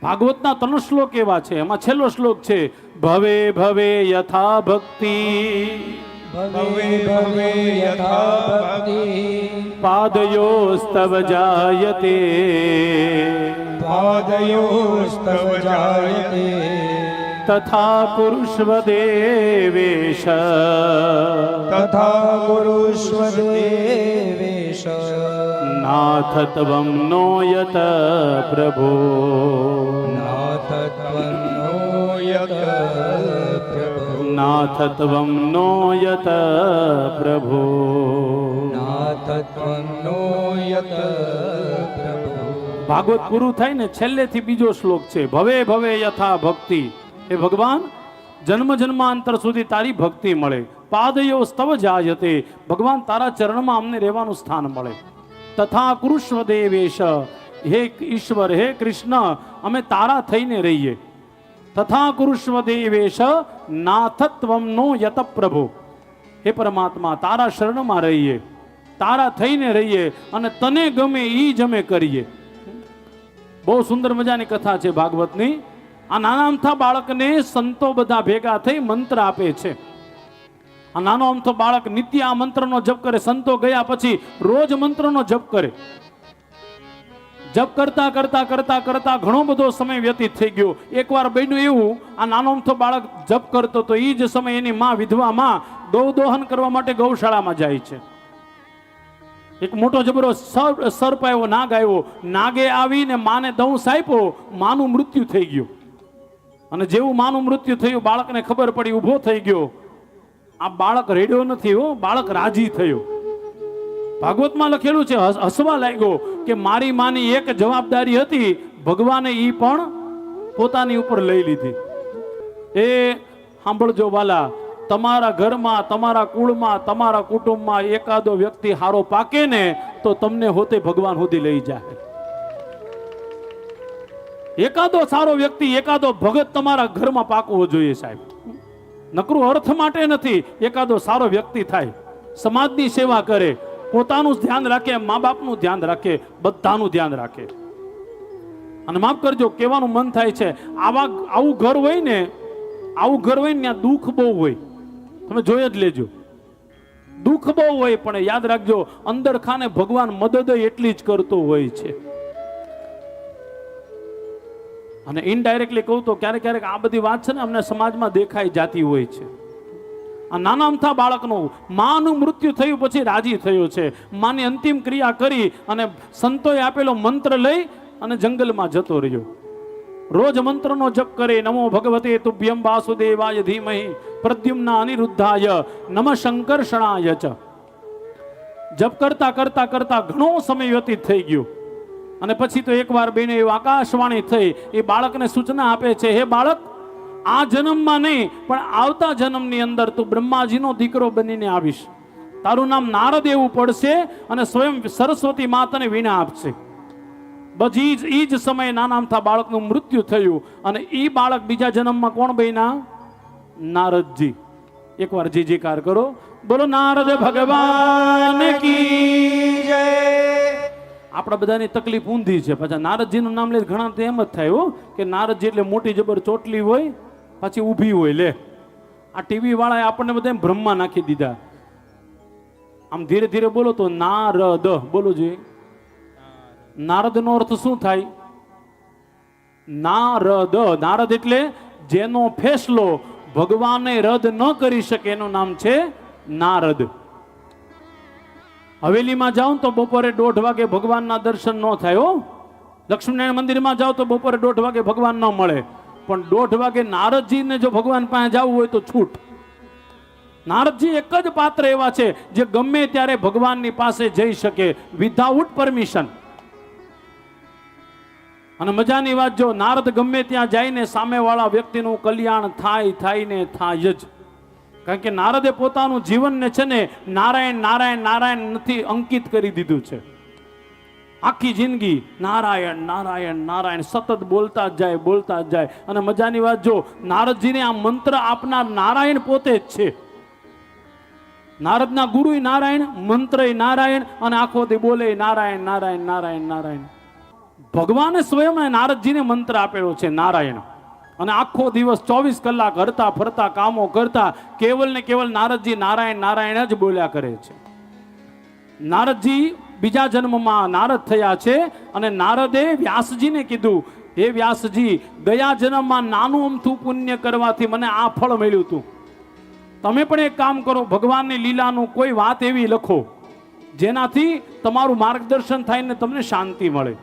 ભાગવતના 3 શ્લોક એવા છે, એમાં છેલ્લો શ્લોક છે ભવે ભવે યથા ભક્તિ, ભવે ભવે યથા ભક્તિ, પાદયોસ્તવ જાયતે, પાદયોસ્તવ જાયતે, તથા પુરુષવદેવેશ, તથા ગુરુષ્વ દેવેશ, નાથ ત્વં નો યત પ્રભો, નાથ ત્વં નો યત પ્રભો, નાથ ત્વં નો યત પ્રભો. નાથ ત્વં નો યત પ્રભો. ભાગવત પૂરું થાય ને છેલ્લેથી બીજો શ્લોક છે ભવે ભવે યથા ભક્તિ. એ ભગવાન જન્મ જન્માંતર સુધી તારી ભક્તિ મળે. પાદયો સ્તવ જાયતે, ભગવાન તારા ચરણમાં અમને રહેવાનું સ્થાન મળે. તથા કૃષ્વ દેવેશ, હે ઈશ્વર, હે કૃષ્ણ, અમે તારા થઈને રહીએ. તથા કૃષ્વ દેવેશ નાથત્વમ નો યત પ્રભુ, હે પરમાત્મા તારા શરણમાં રહીએ, તારા થઈને રહીએ અને તને ગમે ઈ જ અમે કરીએ. બહુ સુંદર મજાની કથા છે ભાગવતની. આ નાના અમથા બાળકને સંતો બધા ભેગા થઈ મંત્ર આપે છે. આ નાનો અમથો બાળક નિત્ય આ મંત્રનો જપ કરે. સંતો ગયા પછી રોજ મંત્રનો જપ કરે. જપ કરતા કરતા કરતા કરતા ઘણો બધો સમય વ્યતીત થઈ ગયો. એકવાર બન્યું એવું, આ નાનો અમથો બાળક જપ કરતો તો એ જ સમય એની માં વિધવા માં ગૌદોહન કરવા માટે ગૌશાળામાં જાય છે. એક મોટો જબરો સર્પ આવ્યો, નાગ આવ્યો. નાગે આવીને માને દંશ આપ્યો, માનું મૃત્યુ થઈ ગયું. અને જેવું માનું મૃત્યુ થયું, બાળકને ખબર પડી, ઊભો થઈ ગયો. આ બાળક રેડ્યો નથી હો, બાળક રાજી થયો. ભાગવતમાં લખેલું છે, હસવા લાગ્યો કે મારી માની એક જવાબદારી હતી, ભગવાને ઈ પણ પોતાની ઉપર લઈ લીધી. એ સાંભળજો વાલા, તમારા ઘરમાં, તમારા કુળમાં, તમારા કુટુંબમાં એકાદો વ્યક્તિ હારો પાકે ને તો તમને હોતે ભગવાન સુધી લઈ જાય. એકાદો સારો વ્યક્તિ, એકાદો ભગત તમારા ઘરમાં પાકવો જોઈએ સાહેબ. નકરું અર્થ માટે નથી, એકાદો સારો વ્યક્તિ થાય, સમાજની સેવા કરે, પોતાનું ધ્યાન રાખે, મા બાપનું ધ્યાન રાખે, બધાનું ધ્યાન રાખે. અને માફ કરજો, કહેવાનું મન થાય છે, આવું ઘર હોય ને, આવું ઘર હોય ને ત્યાં દુઃખ બહુ હોય. તમે જોઈ જ લેજો, દુઃખ બહુ હોય, પણ યાદ રાખજો અંદર ખાને ભગવાન મદદ એટલી જ કરતો હોય છે. અને ઇનડાયરેક્ટલી કહું તો ક્યારેક ક્યારેક આ બધી વાત છે ને અમને સમાજમાં દેખાઈ જાતી હોય છે. આ નાના અમથા બાળકનું માનું મૃત્યુ થયું પછી રાજી થયો છે. માની અંતિમ ક્રિયા કરી અને સંતોએ આપેલો મંત્ર લઈ અને જંગલમાં જતો રહ્યો. રોજ મંત્રનો જપ કરે, નમો ભગવતે તુભ્યમ વાસુદેવાય ધીમહિ પ્રદ્યુમ્ના અનિરુદ્ધાય નમ શંકર્ષણાય ચ. જપ કરતા કરતા કરતા ઘણો સમય વ્યતીત થઈ ગયો. અને પછી તો એકવાર બેને એવું આકાશવાણી થઈ, એ બાળકને સૂચના આપે છે, હે બાળક, આ જન્મમાં નહીં પણ આવતા જન્મની અંદર તું બ્રહ્માજીનો દીકરો બનીને આવીશ. તારું નામ નારદ એવું પડશે અને સ્વયં સરસ્વતી મા તને વીણા આપશે. બધી ઈ જ સમયે નાના અમથા બાળકનું મૃત્યુ થયું અને ઈ બાળક બીજા જન્મમાં કોણ બન્યા? નારદજી. એકવાર જીજીકાર કરો, બોલો નારદ ભગવાન કી જય. આપણા બધાની તકલીફ ઊંધી છે. પાછા નારદજીનું નામ લે ઘણા તો એમ જ થાય હો કે નારદજી એટલે મોટી જબર ચોટલી હોય, પાછી ઊભી હોય. લે, આ ટીવી વાળાએ આપણને બધા બ્રહ્મા નાખી દીધા. આમ ધીરે ધીરે બોલો તો નારદ બોલો જોઈએ. નારદ નો અર્થ શું થાય? નારદ. નારદ એટલે જેનો ફેસલો ભગવાને રદ ન કરી શકે એનું નામ છે નારદ. હવેલીમાં જાઓ તો બપોરે 1:30 વાગે ભગવાનના દર્શન ન થાય હો. લક્ષ્મીનારાયણ મંદિરમાં જાઓ તો બપોરે 1:30 વાગે ભગવાન ન મળે, પણ 1:30 વાગે નારદજીને જો ભગવાન પાસે જવું હોય તો છૂટ. નારદજી એક જ પાત્ર એવા છે જે ગમે ત્યારે ભગવાનની પાસે જઈ શકે વિધાઉટ પરમિશન. અને મજાની વાત, જો નારદ ગમે ત્યાં જઈને સામેવાળા વ્યક્તિનું કલ્યાણ થાય ને થાય જ. કારણ કે નારદે પોતાનું જીવનને છે ને નારાયણ નારાયણ નારાયણ નથી અંકિત કરી દીધું છે. આખી જિંદગી નારાયણ નારાયણ નારાયણ સતત બોલતા જ જાય. અને મજાની વાત, જો નારદજીને આ મંત્ર આપનાર નારાયણ પોતે જ છે. નારદના ગુરુય નારાયણ, મંત્રય નારાયણ, અને આખો દી બોલે નારાયણ નારાયણ નારાયણ નારાયણ. ભગવાને સ્વયં નારદજીને મંત્ર આપેલો છે નારાયણ, અને આખો દિવસ 24 કલાક હરતા ફરતા કામો કરતા કેવલ ને કેવલ નારદજી નારાયણ નારાયણ જ બોલ્યા કરે છે. નારદજી બીજા જન્મમાં નારદ થયા છે, અને નારદે વ્યાસજીને કીધું, હે વ્યાસજી, ગયા જન્મમાં નાનું અમથું પુણ્ય કરવાથી મને આ ફળ મળ્યું હતું. તમે પણ એક કામ કરો, ભગવાનની લીલાનું કોઈ વાત એવી લખો જેનાથી તમારું માર્ગદર્શન થાય ને તમને શાંતિ મળે.